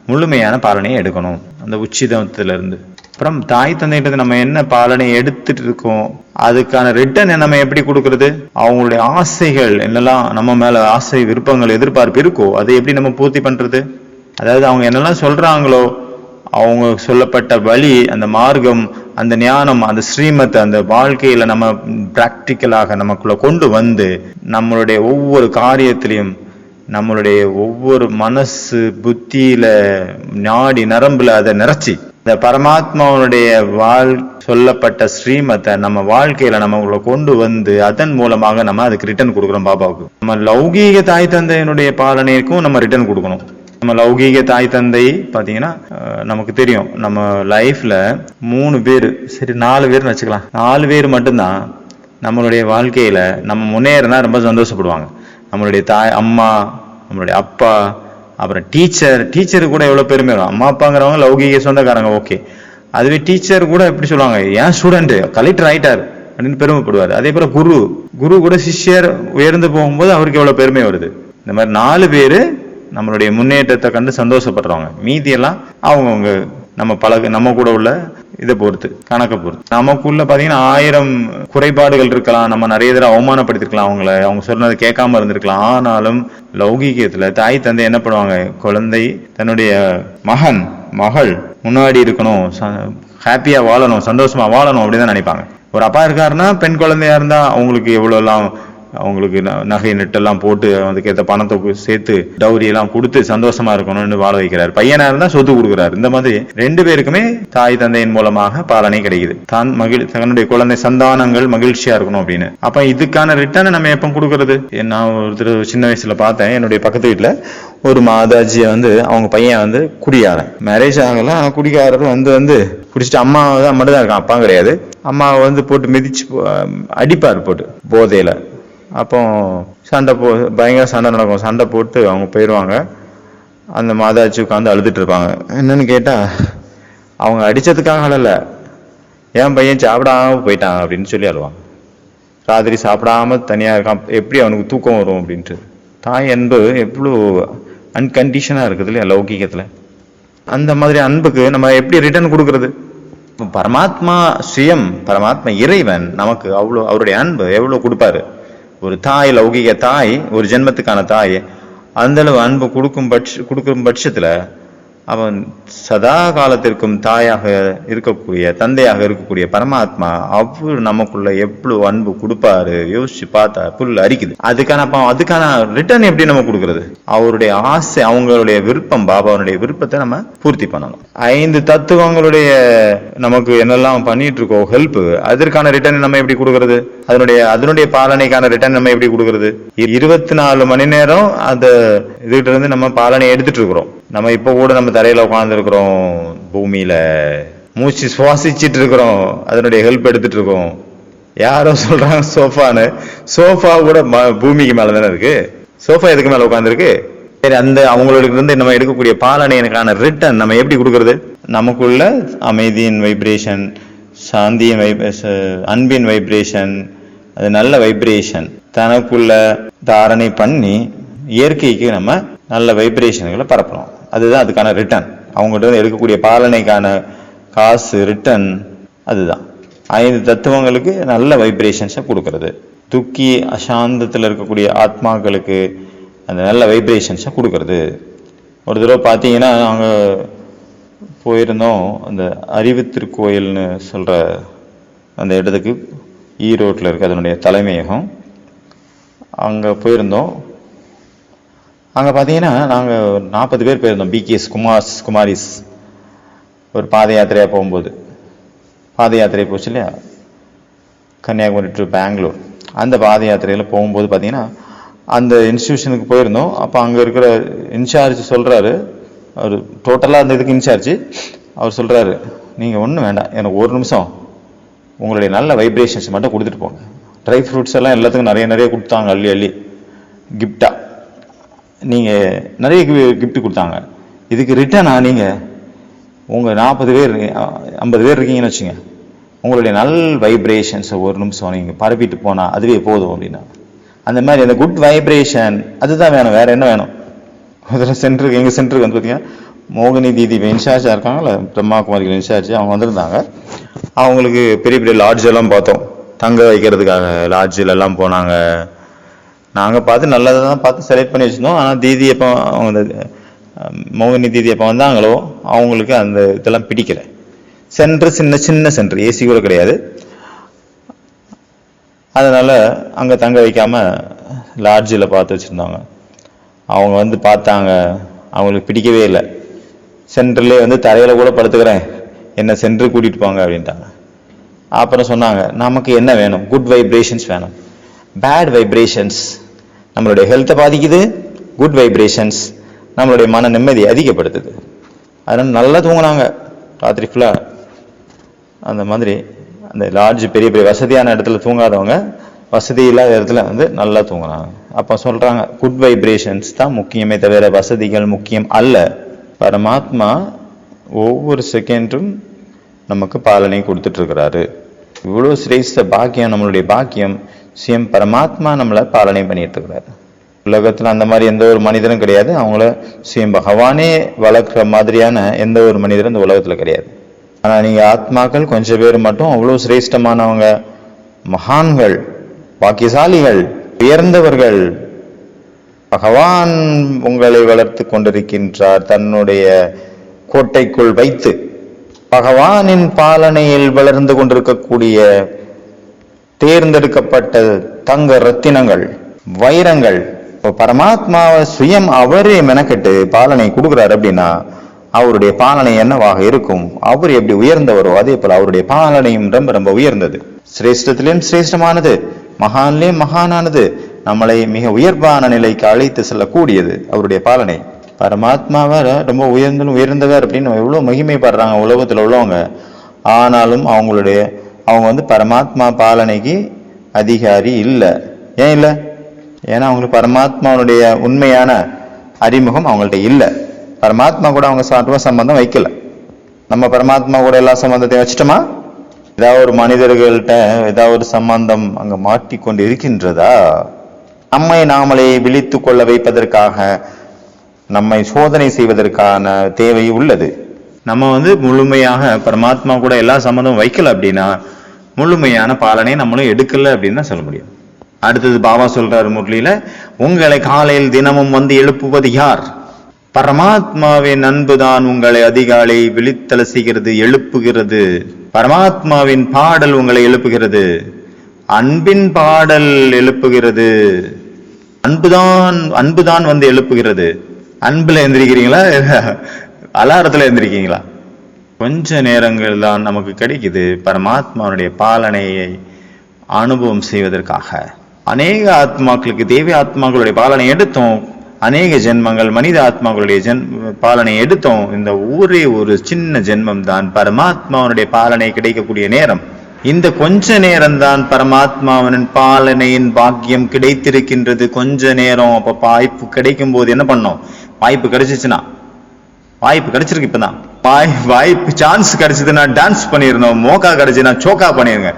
முழுமையான பாலனையை எடுக்கணும் அந்த உச்சிதத்துல இருந்து. அப்புறம் தாய் தந்தைகிட்ட நம்ம என்ன பாலனை எடுத்துட்டு இருக்கோம், அதுக்கான ரிட்டர்ன் நம்ம எப்படி கொடுக்கறது, அவங்களுடைய ஆசைகள் என்னெல்லாம் நம்ம மேல ஆசை விருப்பங்கள் எதிர்பார்ப்பு இருக்கோ அதை எப்படி நம்ம பூர்த்தி பண்றது. அதாவது அவங்க என்னெல்லாம் சொல்றாங்களோ, அவங்க சொல்லப்பட்ட வழி, அந்த மார்க்கம், அந்த ஞானம், அந்த ஸ்ரீமத், அந்த வாழ்க்கையில நம்ம பிராக்டிக்கலாக நமக்குள்ள கொண்டு நம்மளுடைய ஒவ்வொரு காரியத்திலையும், நம்மளுடைய ஒவ்வொரு மனசு புத்தியில நாடி நரம்புல அதை நிறைச்சி இந்த பரமாத்மாவுடைய சொல்லப்பட்ட ஸ்ரீமத்தை நம்ம வாழ்க்கையில நம்ம கொண்டு அதன் மூலமாக நம்ம அதுக்கு ரிட்டர்ன் கொடுக்குறோம் பாபாவுக்கு. நம்ம லௌகீக தாய் தந்தையினுடைய பாலனைக்கும் நம்ம ரிட்டர்ன் கொடுக்கணும். நம்ம லௌகீக தாய் தந்தை பாத்தீங்கன்னா நமக்கு தெரியும், நம்ம லைஃப்ல 3 பேர், சரி 4 பேர்னு வச்சுக்கலாம், 4 பேர் மட்டும்தான் நம்மளுடைய வாழ்க்கையில நம்ம முன்னேறினா ரொம்ப சந்தோஷப்படுவாங்க. நம்மளுடைய தாய், அம்மா, நம்மளுடைய அப்பா, அப்புறம் டீச்சர் கூட எவ்வளவு பெருமை வரும். அம்மா அப்பாங்கிறவங்க லௌகீக சொந்தக்காரங்க, ஓகே. அதுவே டீச்சர் கூட எப்படி சொல்லுவாங்க, ஏன் ஸ்டூடெண்ட் கலெக்டர் ஆயிட்டார் அப்படின்னு பெருமைப்படுவார். அதே போல குரு கூட சிஷ்யர் உயர்ந்து போகும்போது அவருக்கு எவ்வளவு பெருமை வருது. இந்த மாதிரி 4 பேரு நம்மளுடைய முன்னேற்றத்தை கண்டு சந்தோஷப்படுறவங்க. மீதியெல்லாம் அவங்கவுங்க நம்ம கூட உள்ள இதை பொறுத்து, கணக்கை பொறுத்து. நமக்குள்ள பாத்தீங்கன்னா 1000 குறைபாடுகள் இருக்கலாம். நம்ம நிறைய தடவை அவமானப்படுத்திருக்கலாம் அவங்க சொன்னதை கேட்காம இருந்திருக்கலாம். ஆனாலும் லௌகீகத்துல தாய் தந்தை என்ன பண்ணுவாங்க, குழந்தை தன்னுடைய மகள் முன்னாடி இருக்கணும், ஹாப்பியா வாழணும், சந்தோஷமா வாழணும் அப்படின்னு தான் நினைப்பாங்க. ஒரு அப்பா இருக்காருன்னா பெண் குழந்தையா இருந்தா அவங்களுக்கு எவ்வளவு எல்லாம், அவங்களுக்கு நகை நெட்டெல்லாம் போட்டு அதுக்கேற்ற பணத்தை சேர்த்து டவுரி எல்லாம் கொடுத்து சந்தோஷமா இருக்கணும்னு வாழ வைக்கிறார். பையனா இருந்தா சொத்து கொடுக்குறாரு. இந்த மாதிரி 2 பேருக்குமே தாய் தந்தையின் மூலமாக பாலனை கிடைக்குது. தன்னுடைய குழந்தை சந்தானங்கள் மகிழ்ச்சியா இருக்கணும் அப்படின்னு. அப்ப இதுக்கான ரிட்டர்னை நம்ம எப்ப கொடுக்கறது? நான் ஒருத்தர் சின்ன வயசுல பார்த்தேன். என்னுடைய பக்கத்து வீட்டுல ஒரு மாதாஜியை அவங்க பையன் குடியாரன், மேரேஜ் ஆகல, குடிக்காரர் வந்து குடிச்சிட்டு அம்மா தான் மட்டும் தான் இருக்கான், அப்பா கிடையாது. அம்மாவை போட்டு மிதிச்சு அடிப்பார் போட்டு போதையில. அப்போ பயங்கர சண்டை நடக்கும். சண்டை போட்டு அவங்க போயிடுவாங்க. அந்த மாதாச்சி உட்காந்து அழுதுட்டு இருப்பாங்க. என்னன்னு கேட்டா, அவங்க அடிச்சதுக்காக அழல, என் பையன் சாப்பிடாம போயிட்டான் அப்படின்னு சொல்லி அழுவாங்க. ராத்திரி சாப்பிடாம தனியா இருக்கான், எப்படி அவனுக்கு தூக்கம் வரும் அப்படின்ட்டு. தாய் அன்பு எவ்வளோ அன்கண்டிஷனா இருக்குது இல்லையா லௌகீகத்துல. அந்த மாதிரி அன்புக்கு நம்ம எப்படி ரிட்டர்ன் கொடுக்கறது? பரமாத்மா பரமாத்மா இறைவன் நமக்கு அவ்வளோ அவருடைய அன்பு எவ்வளவு கொடுப்பாரு. ஒரு தாய், லௌகிக தாய், ஒரு ஜென்மத்துக்கான தாய் அந்த அளவு அன்பு கொடுக்கும் பட்சத்துல அவன் சதா காலத்திற்கும் தாயாக இருக்கக்கூடிய, தந்தையாக இருக்கக்கூடிய பரமாத்மா அவ்வளவு நமக்குள்ள எவ்வளவு அன்பு கொடுப்பாரு. யோசிச்சு பார்த்தா புல் அரிக்குது. அதுக்கான ரிட்டர்ன் எப்படி நம்ம கொடுக்கறது? அவருடைய ஆசை, அவங்களுடைய விருப்பம், பாபாவுடைய விருப்பத்தை நம்ம பூர்த்தி பண்ணணும். 5 தத்துவங்களுடைய நமக்கு என்னெல்லாம் பண்ணிட்டு இருக்கோம் ஹெல்ப், அதற்கான ரிட்டர்ன் நம்ம எப்படி கொடுக்கறது? அதனுடைய பாலனைக்கான ரிட்டர்ன் நம்ம எப்படி கொடுக்கறது? 24 மணி நேரம் அந்த இதுகிட்ட இருந்து நம்ம பாலனை எடுத்துட்டு இருக்கிறோம். நம்ம இப்ப கூட நம்ம தரையில உட்கார்ந்து இருக்கிறோம், பூமியில மூச்சு சுவாசிச்சுட்டு இருக்கிறோம், அதனுடைய ஹெல்ப் எடுத்துட்டு இருக்கோம். யாரோ சொல்றாங்க சோஃபான்னு, சோஃபா கூட பூமிக்கு மேலதானே இருக்கு. சோஃபா எதுக்கு மேல உட்கார்ந்து இருக்கு? சரி, அந்த அவங்களுக்கு இருந்து நம்ம எடுக்கக்கூடிய பாலனைக்கான ரிட்டர்ன் நம்ம எப்படி கொடுக்கறது? நமக்குள்ள அமைதியின் வைப்ரேஷன், சாந்தியின் அன்பின் வைப்ரேஷன், அது நல்ல வைப்ரேஷன் தனக்குள்ள தாரணை பண்ணி இயற்கைக்கு நம்ம நல்ல வைப்ரேஷன்களை பரப்பணும். அதுதான் அதுக்கான ரிட்டர்ன். அவங்கள்ட்ட எடுக்கக்கூடிய பாலனைக்கான காசு ரிட்டர்ன் அதுதான். 5 தத்துவங்களுக்கு நல்ல வைப்ரேஷன்ஸை கொடுக்கறது. துக்கி அசாந்தத்தில் இருக்கக்கூடிய ஆத்மாக்களுக்கு அந்த நல்ல வைப்ரேஷன்ஸை கொடுக்கறது. ஒரு தடவை பார்த்தீங்கன்னா நாங்கள் போயிருந்தோம், அந்த அறிவு திருக்கோயில்னு சொல்ற அந்த இடத்துக்கு, ஈரோட்டில் இருக்க அதனுடைய தலைமையகம். அங்கே போயிருந்தோம். அங்கே பார்த்தீங்கன்னா நாங்கள் 40 பேர் போயிருந்தோம். பிகேஎஸ் குமாரிஸ் ஒரு பாத யாத்திரையாக போகும்போது, பாத யாத்திரை போச்சு இல்லையா, கன்னியாகுமரி டு பெங்களூர். அந்த பாத யாத்திரையில் போகும்போது பார்த்தீங்கன்னா அந்த இன்ஸ்டிடியூஷனுக்கு போயிருந்தோம். அப்போ அங்கே இருக்கிற இன்சார்ஜ் சொல்கிறாரு, அவர் டோட்டலாக அந்த இதுக்கு இன்சார்ஜ், அவர் சொல்கிறாரு, நீங்கள் ஒன்றும் வேண்டாம், எனக்கு 1 நிமிஷம் உங்களுடைய நல்ல வைப்ரேஷன்ஸ் மட்டும் கொடுத்துட்டு போங்க. ட்ரை ஃப்ரூட்ஸ் எல்லாம் எல்லாத்துக்கும் நிறைய கொடுத்தாங்க, அள்ளி கிஃப்டா. நீங்கள் நிறைய கிஃப்ட் கொடுத்தாங்க. இதுக்கு ரிட்டர்னா நீங்கள் உங்கள் 40 பேர் 50 பேர் இருக்கீங்கன்னு வச்சுங்க, உங்களுடைய நல் வைப்ரேஷன்ஸை 1 நிமிஷம் நீங்கள் பரப்பிட்டு போனால் அதுவே போதும் அப்படின்னா. அந்த மாதிரி அந்த குட் வைப்ரேஷன் அதுதான் வேணும், வேற என்ன வேணும்? அதில் சென்டருக்கு, எங்கள் சென்டருக்கு பார்த்தீங்கன்னா மோகினி தீதி இன்சார்ஜாக இருக்காங்கல்ல, பிரம்மாகுமாரிகள் இன்சார்ஜ், அவங்க வந்திருந்தாங்க. அவங்களுக்கு பெரிய லாட்ஜ் எல்லாம் பார்த்தோம், தங்க வைக்கிறதுக்காக லாட்ஜில் எல்லாம் போனாங்க. நாங்கள் பார்த்து நல்லதை தான் பார்த்து செலக்ட் பண்ணி வச்சுருந்தோம். ஆனால் தீதி எப்போ அவங்க மோகினி தீதி எப்போ வந்தாங்களோ அவங்களுக்கு அந்த இதெல்லாம் பிடிக்கல. சென்டர் சின்ன சென்டர், ஏசி கூட கிடையாது. அதனால அங்கே தங்க வைக்காம லாட்ஜில் பார்த்து வச்சுருந்தாங்க. அவங்க பார்த்தாங்க, அவங்களுக்கு பிடிக்கவே இல்லை. சென்டர்லேயே தரையில் கூட படுத்துக்கிறேன், என்ன சென்டர் கூட்டிகிட்டு போங்க அப்படின்ட்டாங்க. அப்புறம் சொன்னாங்க, நமக்கு என்ன வேணும்? குட் வைப்ரேஷன்ஸ் வேணும். பேட் வைப்ரேஷன்ஸ் நம்மளுடைய ஹெல்த்தை பாதிக்குது, குட் வைப்ரேஷன்ஸ் நம்மளுடைய மன நிம்மதி அதிகப்படுத்துது. அதனால நல்லா தூங்கினாங்க ராத்திரி ஃபுல்லாக. அந்த மாதிரி அந்த லாட்ஜ் பெரிய பெரிய வசதியான இடத்துல தூங்காதவங்க வசதி இல்லாத இடத்துல வந்து நல்லா தூங்குறாங்க. அப்ப சொல்றாங்க குட் வைப்ரேஷன்ஸ் தான் முக்கியமே தவிர வசதிகள் முக்கியம் அல்ல. பரமாத்மா ஒவ்வொரு செகண்டும் நமக்கு பாலனை கொடுத்துட்டு இருக்கிறாரு. இவ்வளவு சிரேஷ்ட பாக்கியம், நம்மளுடைய பாக்கியம். சிஎம் பரமாத்மா நம்மளை பாலனை பண்ணிட்டு இருக்கிறாரு. உலகத்துல அந்த மாதிரி எந்த ஒரு மனிதனும் கிடையாது. அவங்கள சிஎம் பகவானே வளர்க்குற மாதிரியான எந்த ஒரு மனிதரும் இந்த உலகத்துல கிடையாது. ஆனா நீங்க ஆத்மாக்கள் கொஞ்சம் பேர் மட்டும் அவ்வளவு சிரேஷ்டமானவங்க, மகான்கள், பாக்கியசாலிகள், உயர்ந்தவர்கள். பகவான் உங்களை வளர்த்து கொண்டிருக்கின்றார் தன்னுடைய கோட்டைக்குள் வைத்து. பகவானின் பாலனையில் வளர்ந்து கொண்டிருக்கக்கூடிய தேர்ந்தெடுக்கப்பட்ட தங்க ரத்தினங்கள், வைரங்கள். பரமாத்மாவை சுயம் அவரே மெனக்கெட்டு பாலனை கொடுக்கிறார் அப்படின்னா அவருடைய பாலனை என்னவாக இருக்கும்? அவர் எப்படி உயர்ந்தவரோ அதே போல அவருடைய பாலனையும் ரொம்ப ரொம்ப உயர்ந்தது, சிரேஷ்டத்திலும் சிரேஷ்டமானது, மகான்லேயும் மகானானது, நம்மளை மிக உயர்வான நிலைக்கு அழைத்து செல்லக்கூடியது அவருடைய பாலனை. பரமாத்மாவை ரொம்ப உயர்ந்தவர் அப்படின்னு எவ்வளவு மகிமைப்படுறாங்க உலகத்துல உள்ளவங்க. ஆனாலும் அவங்க வந்து பரமாத்மா பாலனைக்கு அதிகாரி இல்லை. ஏன் இல்லை? ஏன்னா அவங்களுக்கு பரமாத்மாவுடைய உண்மையான அறிமுகம் அவங்கள்ட்ட இல்லை. பரமாத்மா கூட அவங்க சம்பந்தம் வைக்கல. நம்ம பரமாத்மா கூட எல்லா சம்பந்தத்தையும் வச்சுட்டோமா? ஏதாவது ஒரு மனிதர்கள்ட்ட ஏதாவது ஒரு சம்பந்தம் அங்க மாட்டிக்கொண்டு இருக்கின்றதா? நம்மை நாமளே விழித்து கொள்ள வைப்பதற்காக, நம்மை சோதனை செய்வதற்கான தேவை உள்ளது. நம்ம வந்து முழுமையாக பரமாத்மா கூட எல்லா சம்பந்தமும் வைக்கல அப்படின்னா முழுமையான பாலனை நம்மளும் எடுக்கல அப்படின்னு தான் சொல்ல முடியும். அடுத்தது பாபா சொல்றாரு முரளியில, உங்களை காலையில் தினமும் வந்து எழுப்புவது யார்? பரமாத்மாவின் அன்புதான் உங்களை அதிகாலை விழித்தல செய்கிறது, எழுப்புகிறது. பரமாத்மாவின் பாடல் உங்களை எழுப்புகிறது, அன்பின் பாடல் எழுப்புகிறது. அன்புதான் வந்து எழுப்புகிறது. அன்புல எந்திரிக்கிறீங்களா, அலாரத்துல எந்திரிக்கீங்களா? கொஞ்ச நேரங்கள் தான் நமக்கு கிடைக்குது பரமாத்மாவுடைய பாலனையை அனுபவம் செய்வதற்காக. அநேக ஆத்மாக்களுக்கு தேவி ஆத்மாக்களுடைய பாலனை எடுத்தோம், அநேக ஜென்மங்கள் மனித ஆத்மாக்களுடைய பாலனை எடுத்தோம். இந்த ஒரே ஒரு சின்ன ஜென்மம் தான் பரமாத்மாவுடைய பாலனை கிடைக்கக்கூடிய நேரம். இந்த கொஞ்ச நேரம் தான் பரமாத்மாவின் பாலனையின் பாக்கியம் கிடைத்திருக்கின்றது. கொஞ்ச நேரம். அப்ப வாய்ப்பு கிடைக்கும் போது என்ன பண்ணோம்? வாய்ப்பு கிடைச்சிச்சுன்னா, வாய்ப்பு கிடைச்சிருக்கு இப்பதான், வாய்ப்பு சான்ஸ் கிடைச்சதுன்னா டான்ஸ் பண்ணிருந்தோம், மோக்கா கிடைச்சுன்னா சோக்கா பண்ணிருங்க.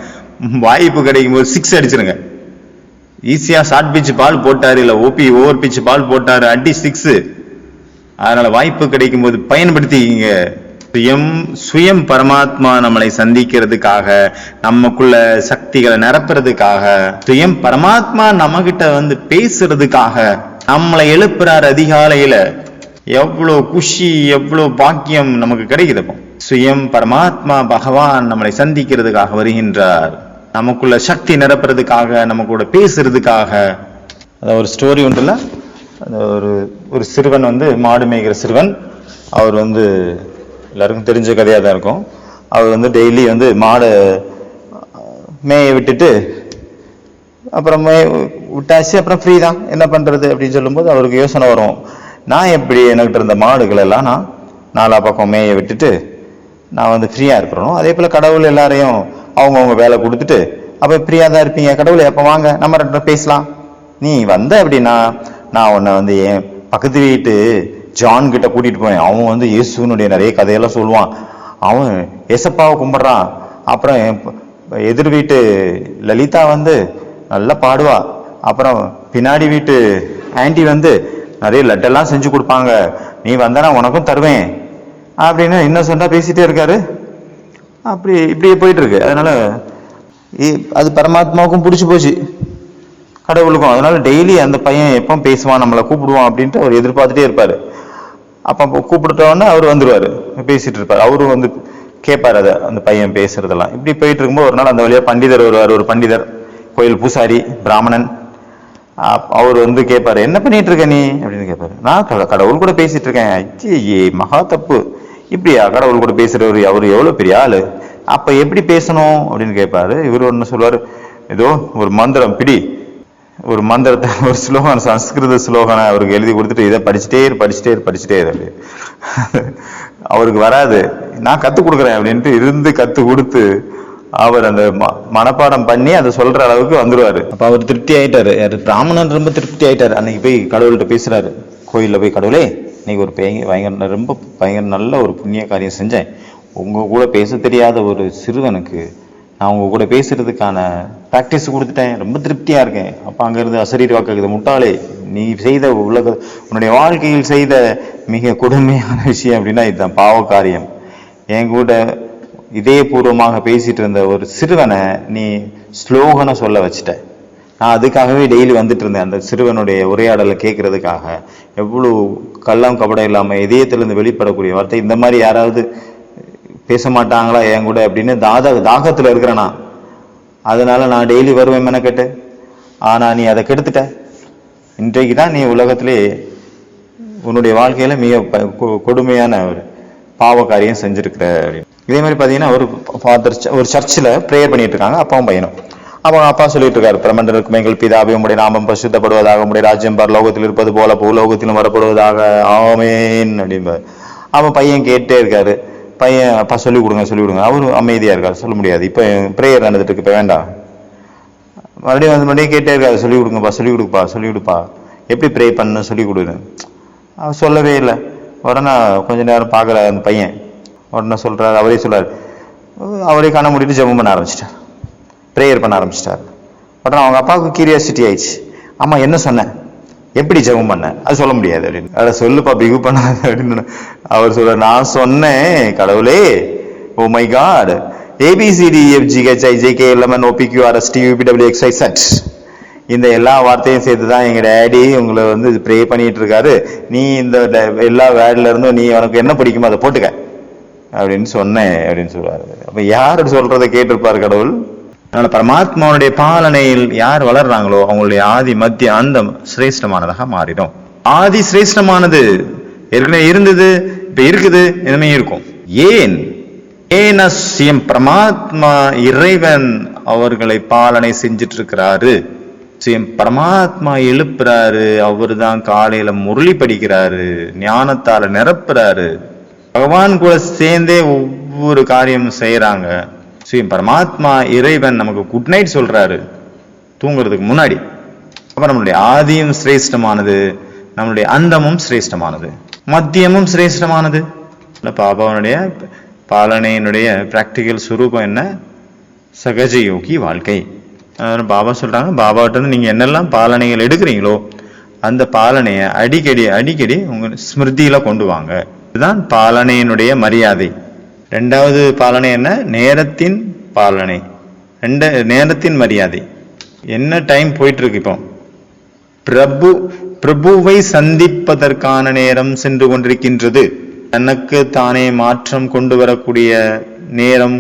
வாய்ப்பு கிடைக்கும் போது 6 அடிச்சிருங்க. ஈஸியா ஷார்ட் பிச் பால் போட்டாரு, இல்ல ஓவர் பிச் பால் போட்டாரு, அடி 6. அதனால வாய்ப்பு கிடைக்கும் போது பயன்படுத்திக்கிங்க. சுயம் பரமாத்மா நம்மளை சந்திக்கிறதுக்காக, நமக்குள்ள சக்திகளை நிரப்புறதுக்காக, சுயம் பரமாத்மா நம்ம கிட்ட வந்து பேசுறதுக்காக நம்மளை எழுப்புறார் அதிகாலையில. எவ்வளவு குஷி, எவ்வளவு பாக்கியம் நமக்கு கிடைக்குது. சுயம் பரமாத்மா பகவான் நம்மளை சந்திக்கிறதுக்காக வருகின்றார், நமக்குள்ள சக்தி நிரப்புறதுக்காக, நம்ம கூட பேசுறதுக்காக. அதாவது ஒரு ஸ்டோரி உண்டுல, ஒரு சிறுவன் வந்து மாடு மேய்கிற சிறுவன். அவர் வந்து எல்லாருக்கும் தெரிஞ்ச கதையா தான் இருக்கும். அவர் வந்து டெய்லி வந்து மாடை மேய விட்டுட்டு அப்புறம் விட்டாச்சு, அப்புறம் ஃப்ரீ தான், என்ன பண்றது அப்படின்னு சொல்லும்போது அவருக்கு யோசனை வரும், நான் எப்படி என்கிட்ட இருந்த மாடுகள் எல்லாம் நான் 4 பக்கம் மேய விட்டுட்டு நான் வந்து ஃப்ரீயா இருக்கிறோம், அதே போல கடவுள் எல்லாரையும் அவங்கவுங்க வேலை கொடுத்துட்டு அப்ப ஃப்ரீயா தான் இருப்பீங்க, கடவுளை எப்ப வாங்க நம்ம 2 பேசலாம், நீ வந்த அப்படின்னா நான் உன்னை வந்து என் பக்கத்து வீட்டு ஜான் கிட்ட கூட்டிட்டு போனேன். அவன் வந்து இயேசுனுடைய நிறைய கதையெல்லாம் சொல்லுவான், அவன் ஏசப்பாவை கும்பிடுறான். அப்புறம் எதிர் வீட்டு லலிதா வந்து நல்லா பாடுவா. அப்புறம் பின்னாடி வீட்டு ஆன்டி வந்து நிறைய லட்டெல்லாம் செஞ்சு கொடுப்பாங்க, நீ வந்தனா உனக்கும் தருவேன் அப்படின்னு இன்னொசென்ட்டா பேசிட்டே இருக்காரு. அப்படி இப்படியே போயிட்டு இருக்கு. அதனால அது பரமாத்மாவுக்கும் பிடிச்சி போச்சு, கடவுளுக்கும். அதனால டெய்லி அந்த பையன் எப்போ பேசுவான், நம்மளை கூப்பிடுவான் அப்படின்ட்டு அவர் எதிர்பார்த்துட்டே இருப்பாரு. அப்ப கூப்பிட்டுட்டோன்னா அவர் வந்துருவாரு, பேசிட்டு இருப்பாரு. அவரும் வந்து கேட்பாரு அதை, அந்த பையன் பேசுறதெல்லாம். இப்படி போயிட்டு இருக்கும்போது ஒரு நாள் அந்த வழியா பண்டிதர் வருவார். ஒரு பண்டிதர், கோயில் பூசாரி, பிராமணன். அவர் வந்து கேட்பாரு, என்ன பண்ணிட்டு இருக்க நீ அப்படின்னு கேட்பாரு. நான் கடவுள் கூட பேசிட்டு இருக்கேன். ஐயே மகா தப்பு, இப்படியா கடவுள் கூட பேசுறவரு, அவரு எவ்வளவு பெரிய ஆளு, அப்ப எப்படி பேசணும் அப்படின்னு கேட்பாரு. இவரு ஒண்ணு சொல்லுவாரு, ஏதோ ஒரு மந்திரம் பிடி, ஒரு மந்திரத்தை, ஒரு ஸ்லோகன், சம்ஸ்கிருத ஸ்லோகனை அவருக்கு எழுதி கொடுத்துட்டு இதை படிச்சுட்டே இரு. அவருக்கு வராது, நான் கத்து கொடுக்குறேன் அப்படின்ட்டு இருந்து கத்து கொடுத்து அவர் அந்த மனப்பாடம் பண்ணி அதை சொல்ற அளவுக்கு வந்துருவாரு. அப்ப அவர் திருப்தி ஆயிட்டாரு. பிராமணன் ரொம்ப திருப்தி ஆயிட்டாரு. அன்னைக்கு போய் கடவுள்கிட்ட பேசுறாரு, கோயில்ல போய், கடவுளே இன்னைக்கு ஒரு பயங்கர நல்ல ஒரு புண்ணிய காரியம் செஞ்சேன். உங்க கூட பேச தெரியாத ஒரு சிறுவனுக்கு நான் உங்க கூட பேசுறதுக்கான ப்ராக்டிஸ் கொடுத்துட்டேன், ரொம்ப திருப்தியா இருக்கேன். அப்ப அங்க இருந்து அசரீர் வாக்குது, முட்டாளே, நீ செய்த உன்னுடைய வாழ்க்கையில் செய்த மிக கொடுமையான விஷயம் அப்படின்னா இதுதான், பாவ காரியம். என் கூட இதயபூர்வமாக பேசிட்டு இருந்த ஒரு சிறுவனை நீ ஸ்லோகனை சொல்ல வச்சுட்ட. நான் அதுக்காகவே டெய்லி வந்துட்டு இருந்தேன், அந்த சிறுவனுடைய உரையாடலை கேட்கறதுக்காக. எவ்வளவு கள்ளம் கபடம் இல்லாம இதயத்திலிருந்து வெளிப்படக்கூடிய வார்த்தை. இந்த மாதிரி யாராவது பேச மாட்டாங்களா என் கூட அப்படின்னு தாகத்துல இருக்கிறேனா, அதனால நான் டெய்லி வருவேன் மெனக்கெட்டு. ஆனா நீ அதை கெடுத்துட்ட. இன்றைக்கு தான் நீ உலகத்திலே உன்னுடைய வாழ்க்கையில மிக கொடுமையான ஒரு பாவ காரியம் செஞ்சிருக்கிற அப்படின்னு. இதே மாதிரி பாத்தீங்கன்னா ஒரு சர்ச்சில் ப்ரேயர் பண்ணிட்டு இருக்காங்க, அப்பாவும் பையனும். அவங்க அப்பா சொல்லிட்டு இருக்காரு, பிரமண்டருக்கும் எங்கள் பிதாவே உம்முடைய நாமம் பரிசுத்தப்படுவதாக, உம்முடைய ராஜ்யம் பரலோகத்தில் இருப்பது போல பூலோகத்திலும் வரப்படுவதாக, ஆமேன் அப்படின்பாரு. அவன் பையன் கேட்டே இருக்காரு. பையன், அப்பா சொல்லிக் கொடுங்க. அவரு அமைதியா இருக்காரு, சொல்ல முடியாது. இப்ப ப்ரேயர் நடந்துட்டு இருக்கு, இப்ப வேண்டாம். மறுபடியும் கேட்டே இருக்காரு, சொல்லிக் கொடுப்பா, எப்படி ப்ரே பண்ண சொல்லிக் கொடுன்னு. அவர் சொல்லவே இல்லை. உடனே கொஞ்ச நேரம் பார்க்குற அந்த பையன் உடனே சொல்றாரு, அவரே கண்ண மூடிட்டு ஜெபம் பண்ண ஆரம்பிச்சிட்டார், ப்ரேயர் பண்ண ஆரம்பிச்சிட்டார். உடனே அவங்க அப்பாவுக்கு கியூரியாசிட்டி ஆயிடுச்சு, ஆமா என்ன சொன்னேன், எப்படி ஜெபம் பண்ண, அது சொல்ல முடியாது அப்படின்னு. அதை சொல்லுப்பா, பிகு பண்ணாது அப்படின்னு. அவர் சொல்ற, நான் சொன்னேன் கடவுளே, ஓ மை காட், ABCDEFGHIJKLMNOPQRSTUVWXYZ, இந்த எல்லா வார்த்தையும் சேர்த்துதான் எங்க டேடி உங்களை ப்ரே பண்ணிட்டு இருக்காரு. நீ இந்த எல்லா வேர்ட்ல இருந்தும் நீ உனக்கு என்ன பிடிக்குமோ அதை போட்டுக்க அப்படின்னு சொன்னேன் அப்படின்னு சொல்றாரு. அப்ப யாரு சொல்றதை கேட்டிருப்பாரு கடவுள். அதனால பரமாத்மாவுடைய பாலனையில் யார் வளர்றாங்களோ அவங்களுடைய ஆதி மத்திய அந்தம் சிரேஷ்டமானதாக மாறிடும். ஆதி சிரேஷ்டமானது ஏற்கனவே இருந்தது, இப்ப இருக்குது, இனிமே இருக்கும். ஏன் பரமாத்மா இறைவன் அவர்களை பாலனை செஞ்சிட்டு இருக்கிறாரு. பரமாத்மா எழுப்புறாரு, அவரு தான் காலையில முரளி படிக்கிறாரு, ஞானத்தால நிரப்புறாரு, பகவான் கூட சேர்ந்தே ஒவ்வொரு காரியமும் செய்யறாங்க. பரமாத்மா இறைவன் நமக்கு குட் நைட் சொல்றாரு தூங்குறதுக்கு முன்னாடி. அப்ப நம்மளுடைய ஆதியும் சிரேஷ்டமானது, நம்மளுடைய அந்தமும் சிரேஷ்டமானது, மத்தியமும் சிரேஷ்டமானது. பாபாவுடைய பாலனையினுடைய பிராக்டிக்கல் சுரூபம் என்ன? சகஜயோகி வாழ்க்கை. பாபா சொல்றாங்க, பாபாட்ட நீங்க என்னெல்லாம் பாலனைகள் எடுக்கிறீங்களோ அந்த பாலனைய அடிக்கடி உங்க ஸ்மிருதியில கொண்டு வாங்க. இதுதான் பாலனையினுடைய மரியாதை. ரெண்டாவது பாலனை என்ன? நேரத்தின் பாலனை, நேரத்தின் மரியாதை. என்ன டைம் போயிட்டு இருக்கு இப்போ? பிரபுவை சந்திப்பதற்கான நேரம் சென்று கொண்டிருக்கின்றது. தனக்கு தானே மாற்றம் கொண்டு வரக்கூடிய நேரம்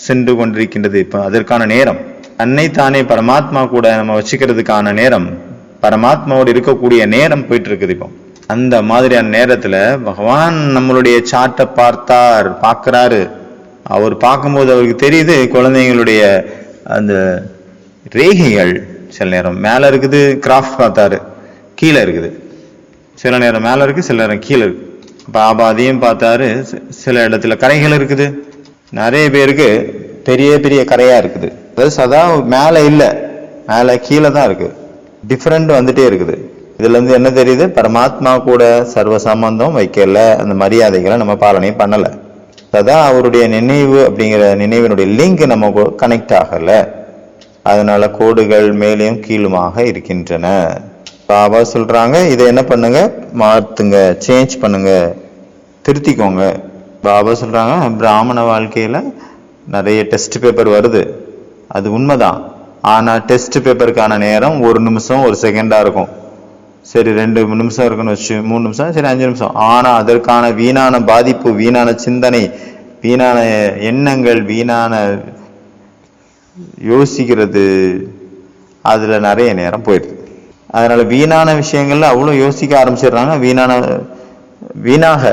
சென்று கொண்டிருக்கின்றது. இப்ப அதற்கான நேரம், தன்னை தானே பரமாத்மா கூட நம்ம வச்சுக்கிறதுக்கான நேரம், பரமாத்மாவோடு இருக்கக்கூடிய நேரம் போயிட்டு இருக்குது இப்போ. அந்த மாதிரியான நேரத்துல பகவான் நம்மளுடைய சாட்டை பார்க்கிறாரு. அவர் பார்க்கும்போது அவருக்கு தெரியுது குழந்தைங்களுடைய அந்த ரேகைகள் சில நேரம் மேல இருக்குது, கிராஃப்ட் பார்த்தாரு கீழே இருக்குது, சில நேரம் மேல இருக்கு, சில நேரம் கீழே இருக்கு. பாபா அதையும் பார்த்தாரு. சில இடத்துல கரைகள் இருக்குது, நிறைய பேருக்கு பெரிய பெரிய கரையா இருக்குது. அதாவது சதா மேல இல்ல, மேல கீழே தான் இருக்கு, டிஃபரெண்ட் வந்துட்டே இருக்குது. இதுல இருந்து என்ன தெரியுது? பரமாத்மா கூட சர்வ சம்பந்தம் வைக்கல, அந்த மரியாதைகளை நம்ம பாலனை பண்ணல. அதான் அவருடைய நினைவு அப்படிங்கிற நினைவினுடைய லிங்க் நம்ம கனெக்ட் ஆகல. அதனால கோடுகள் மேலேயும் கீழுமாக இருக்கின்றன. பாபா சொல்றாங்க, இதை என்ன பண்ணுங்க, மாத்துங்க, சேஞ்ச் பண்ணுங்க, திருத்திக்கோங்க. பாபா சொல்றாங்க, பிராமண வாழ்க்கையில நிறைய டெஸ்ட் பேப்பர் வருது, அது உண்மைதான். ஆனா டெஸ்ட் பேப்பருக்கான நேரம் 1 நிமிஷம் 1 செகண்டா இருக்கும். சரி 2 நிமிஷம் இருக்குன்னு வச்சு, 3 நிமிஷம், சரி 5 நிமிஷம். ஆனா அதற்கான வீணான பாதிப்பு, வீணான சிந்தனை, வீணான எண்ணங்கள், வீணான யோசிக்கிறது, அதுல நிறைய நேரம் போயிடுது. அதனால வீணான விஷயங்கள்ல அவ்வளவு யோசிக்க ஆரம்பிச்சிடுறாங்க, வீணாக.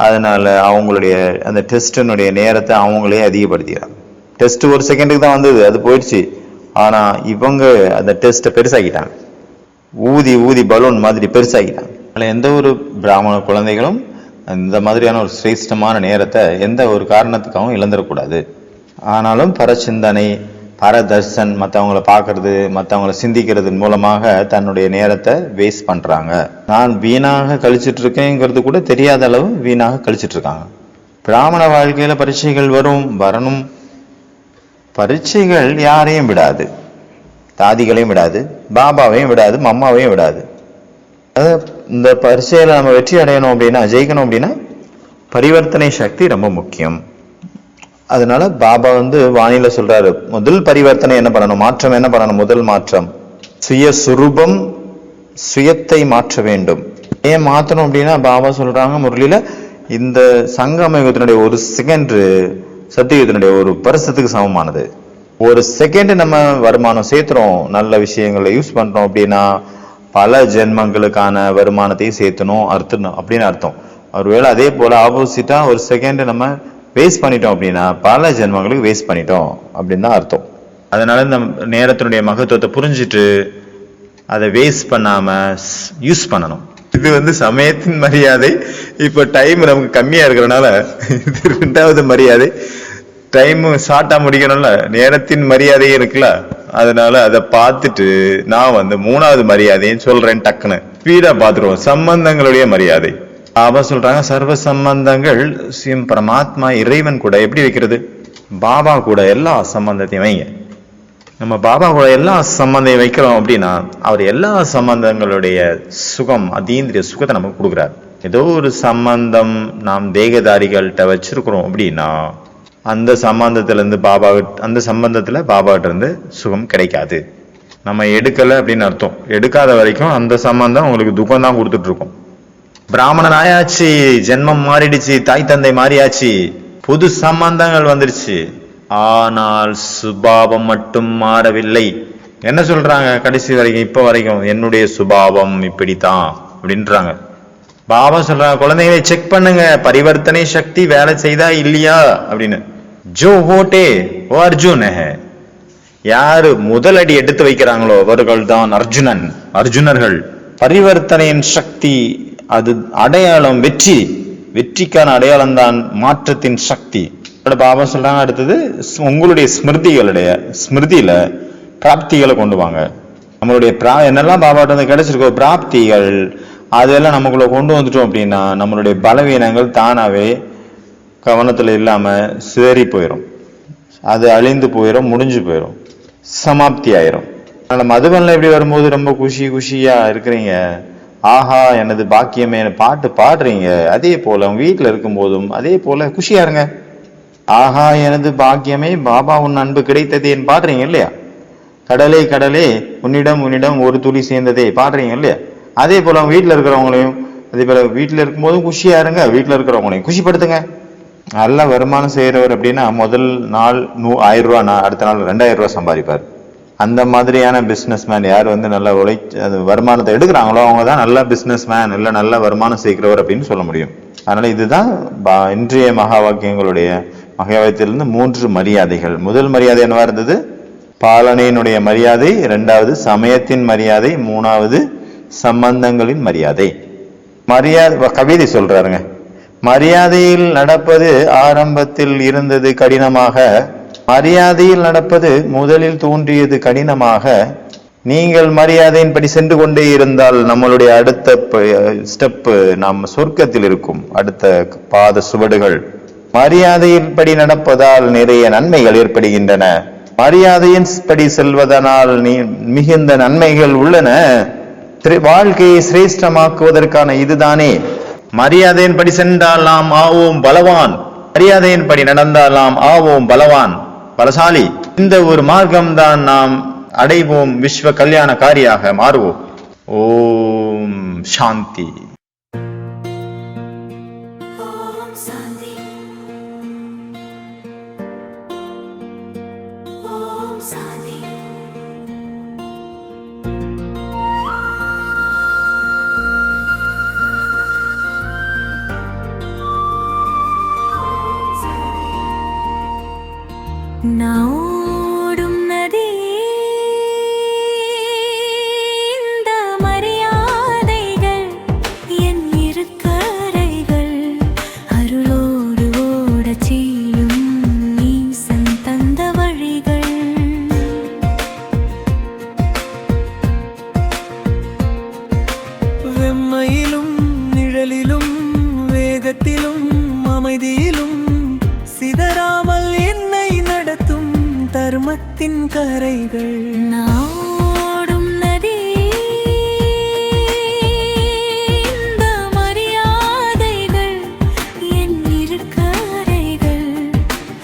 அதனால அவங்களுடைய அந்த டெஸ்டினுடைய நேரத்தை அவங்களே அதிகப்படுத்திக்கிறாங்க. டெஸ்ட் 1 செகண்டுக்கு தான் வந்தது, அது போயிடுச்சு. ஆனா இவங்க அந்த டெஸ்ட்டை பெருசாக்கிட்டாங்க, ஊதி பலூன் மாதிரி பெருசாக்கிட்டாங்க. அதில் எந்த ஒரு பிராமண குழந்தைகளும் இந்த மாதிரியான ஒரு சிரேஷ்டமான நேரத்தை எந்த ஒரு காரணத்துக்காகவும் இழந்துடக்கூடாது. ஆனாலும் பரச்சிந்தனை, பரதர்சன், மற்றவங்களை பார்க்கறது, மற்றவங்களை சிந்திக்கிறது மூலமாக தன்னுடைய நேரத்தை வேஸ்ட் பண்றாங்க. நான் வீணாக கழிச்சிட்டு இருக்கேங்கிறது கூட தெரியாத அளவு வீணாக கழிச்சிட்டு இருக்காங்க. பிராமண வாழ்க்கையில பரீட்சைகள் வரணும். பரீட்சைகள் யாரையும் விடாது, தாதிகளையும் விடாது, பாபாவையும் விடாது, மம்மாவையும் விடாது. இந்த பரீட்சையில நம்ம வெற்றி அடையணும் அப்படின்னா, ஜெயிக்கணும் அப்படின்னா பரிவர்த்தனை சக்தி ரொம்ப முக்கியம். அதனால பாபா வாணியில சொல்றாரு, முதல் பரிவர்த்தனை என்ன பண்ணணும், மாற்றம் என்ன பண்ணணும், முதல் மாற்றம் சுய சுரூபம், சுயத்தை மாற்ற வேண்டும். ஏன் மாற்றணும் அப்படின்னா பாபா சொல்றாங்க முரளியில, இந்த சங்கம யுகத்தினுடைய ஒரு செகண்ட் சத்தியுகத்தினுடைய ஒரு வருஷத்துக்கு சமமானது. ஒரு செகண்ட் நம்ம வருமானம் சேர்த்துறோம், நல்ல விஷயங்களை யூஸ் பண்றோம் அப்படின்னா பல ஜென்மங்களுக்கான வருமானத்தையும் சேர்த்தணும் அப்படின்னு அர்த்தம். ஒருவேளை அதே போல ஆப்போசிட்டா ஒரு செகண்ட் நம்ம வேஸ்ட் பண்ணிட்டோம் அப்படின்னா பல ஜென்மங்களுக்கு வேஸ்ட் பண்ணிட்டோம் அப்படின்னு தான் அர்த்தம். அதனால இந்த நேரத்தினுடைய மகத்துவத்தை புரிஞ்சுட்டு அதை வேஸ்ட் பண்ணாம யூஸ் பண்ணணும். இது சமயத்தின் மரியாதை. இப்ப டைம் நமக்கு கம்மியா இருக்கிறனால இது 2வது மரியாதை. டைம் ஷார்ட்டா முடிக்கணும்ல, நேரத்தின் மரியாதையும் இருக்குல்ல, அதனால அதை பார்த்துட்டு நான் 3வது மரியாதைன்னு சொல்றேன். டக்குன்னு ஸ்பீடா பார்த்துருவோம். சம்பந்தங்களுடைய மரியாதை. பாபா சொல்றாங்க, சர்வ சம்பந்தங்கள் பரமாத்மா இறைவன் கூட எப்படி வைக்கிறது, பாபா கூட எல்லா சம்பந்தத்தையும் வைங்க. நம்ம பாபா கூட எல்லா சம்பந்தையும் வைக்கிறோம் அப்படின்னா அவர் எல்லா சம்பந்தங்களுடைய சுகம், அதீந்திரிய சுகத்தை நமக்கு கொடுக்குறாரு. ஏதோ ஒரு சம்பந்தம் நாம் தேகதாரிகள்கிட்ட வச்சிருக்கிறோம் அப்படின்னா அந்த சம்பந்தத்துல பாபாகிட்ட இருந்து சுகம் கிடைக்காது. நம்ம எடுக்கல அப்படின்னு அர்த்தம். எடுக்காத வரைக்கும் அந்த சம்பந்தம் உங்களுக்கு துக்கம் தான் கொடுத்துட்டு இருக்கும். பிராமணன் ஆயாச்சு, ஜென்மம் மாறிடுச்சு, தாய் தந்தை மாறியாச்சு, புது சம்பந்தங்கள் வந்துருச்சு, ஆனால் சுபாவம் மட்டும் மாறவில்லை. என்ன சொல்றாங்க கடைசி வரைக்கும், இப்ப வரைக்கும் என்னுடைய சுபாவம் இப்படித்தான் அப்படின்றாங்க. பாபா சொல்றாங்க, குழந்தைகளை செக் பண்ணுங்க, பரிவர்த்தனை சக்தி வேலை செய்தா இல்லையா அப்படின்னு. ஜோ ஹோட்டே ஓ அர்ஜுன் ஹே, யாரு முதலடி எடுத்து வைக்கிறாங்களோ அவர்கள் தான் அர்ஜுனர்கள். பரிவர்த்தனையின் சக்தி அது அடையாளம், வெற்றிக்கான அடையாளம் தான் மாற்றத்தின் சக்தி. பாபா சொல்றாங்க, அடுத்தது உங்களுடைய ஸ்மிருதியில பிராப்திகளை கொண்டு வாங்க. நம்மளுடைய என்னெல்லாம் பாபாட்ட கிடைச்சிருக்கோ பிராப்திகள், அதெல்லாம் நமக்குள்ள கொண்டு வந்துட்டோம் அப்படின்னா நம்மளுடைய பலவீனங்கள் தானாவே கவனத்துல இல்லாம சிதறி போயிடும், அது அழிந்து போயிடும், முடிஞ்சு போயிடும், சமாப்தி ஆயிரும். அதனால மதுபன்ல எப்படி வரும்போது ரொம்ப குஷியா இருக்கிறீங்க, ஆஹா எனது பாக்கியமே பாட்டு பாடுறீங்க, அதே போல உங்க வீட்டுல இருக்கும் போதும் அதே போல குஷியா இருங்க. ஆஹா எனது பாக்கியமே, பாபா உன் அன்பு கிடைத்ததேன்னு பாடுறீங்க இல்லையா. கடலே உன்னிடம் ஒரு துளி சேர்ந்ததே பாடுறீங்க இல்லையா. அதே போல அவங்க வீட்டுல இருக்கிறவங்களையும் அதே போல வீட்டுல இருக்கும்போதும் குஷியா இருங்க, வீட்டுல இருக்கிறவங்களையும் குஷிப்படுத்துங்க. நல்ல வருமானம் செய்யறவர் அப்படின்னா முதல் நாள் 1000 ரூபா, அடுத்த நாள் 2000 ரூபா சம்பாதிப்பார். அந்த மாதிரியான பிசினஸ் மேன் யார் நல்ல வருமானத்தை எடுக்கிறாங்களோ அவங்க தான் நல்ல பிசினஸ் மேன், இல்ல நல்ல வருமானம் சேர்க்கிறவர் அப்படின்னு சொல்ல முடியும். அதனால இதுதான் இன்றைய மகா வாக்கியங்களுடைய மகாவாக்கியத்திலிருந்து 3 மரியாதைகள். முதல் மரியாதை என்னவா இருந்தது, பாலனையினுடைய மரியாதை. 2வது சமயத்தின் மரியாதை. 3வது சம்பந்தங்களின் மரியாதை. கவிதை சொல்றாருங்க, மரியாதையில் நடப்பது ஆரம்பத்தில் இருந்தது கடினமாக, மரியாதையில் நடப்பது முதலில் தோன்றியது கடினமாக, நீங்கள் மரியாதையின்படி சென்று கொண்டே இருந்தால் நம்மளுடைய அடுத்த ஸ்டெப் நாம் சொர்க்கத்தில் இருக்கும் அடுத்த பாத சுவடுகள். மரியாதையின்படி நடப்பதால் நிறைய நன்மைகள் ஏற்படுகின்றன, மரியாதையின் படி செல்வதனால் மிகுந்த நன்மைகள் உள்ளன. வாழ்க்கையை சிரேஷ்டமாக்குவதற்கான இதுதானே. மரியாதையின்படி சென்றால் நாம் ஆவோம் பலவான், மரியாதையின்படி நடந்தால் நாம் ஆவோம் பலசாலி. இந்த ஒரு மார்க்கம் தான் நாம் அடைவோம், விஸ்வ கல்யாணக்காரியாக மாறுவோம். ஓம் சாந்தி. நாடும் நதி இந்த மரியாதைகள் பயணத்தின் கரைகள். நாடும் நதி இந்த மரியாதைகள் என் இருக்கரைகள்.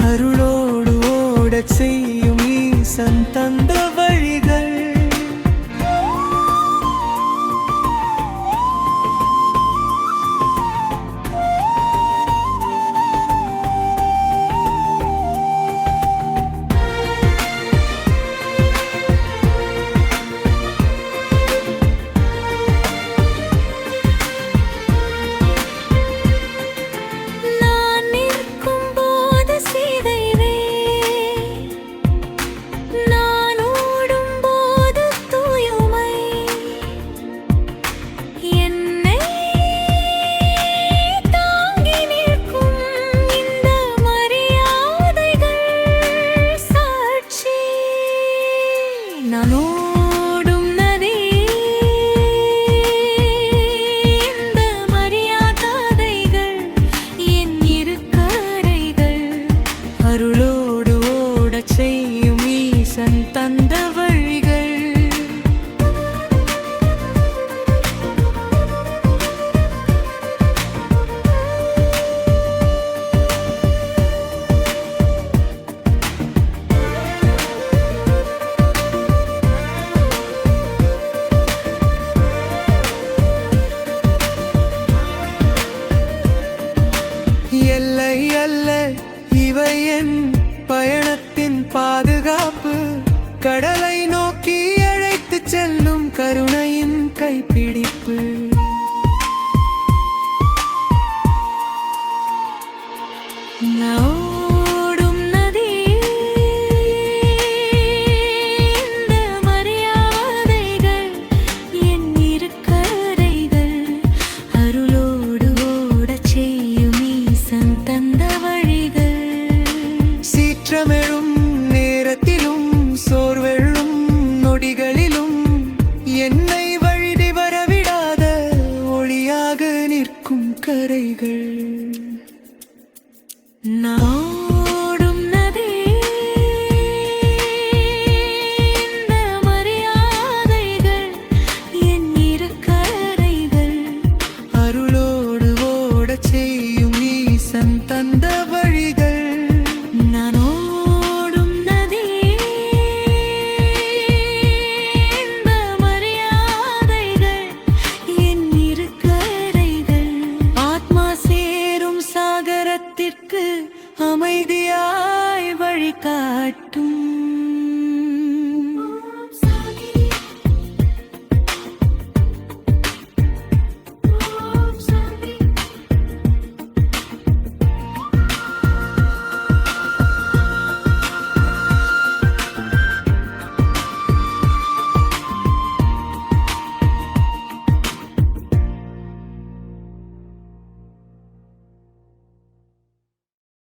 அருளோடு ஓடச் செய்யும் ஈசன் தந்த வழிகள். நான் நிற்கும் போது சிதைவே, நான் ஓடும் போது தூய்மை. என்னை தாங்கி நிற்கும் இந்த மரியாதைகள் சாட்சி. நான் ஓடும் நதி இந்த மரியாதைகள் என் இருக்கரைகள். அருளோடு ஓடச் செய்யும் ஈசன் தந்த வழிகள். எல்லை அல்ல இவை என் பயணத்தின் பாதுகாப்பு. கடலை நோக்கி அழைத்துச் செல்லும் கருணையின் கைப்பிடிப்பு. நாடும் நதி இந்த மரியாதைகள் என் இருக்கரைகள். அருளோடு ஓடச் செய்யும் ஈசன் தந்த வழிகள். சீற்றமெழும் நேரத்திலும் சோர்வெழும் நொடிகளிலும் என்னை வழிதி வரவிடாத ஒளியாக நிற்கும் கரைகள். நாடும் நதி இந்த மரியாதைகள் என் இருக்கரைகள். அருளோடு ஓடச் செய்யும் ஈசன் தந்த வழிகள். நான் ஓடும் நதி இந்த மரியாதைகள் என் இருக்கரைகள். ஆத்மா சேரும் சாகரத்திற்கு அமைதியாய் வழிகாட்டும்.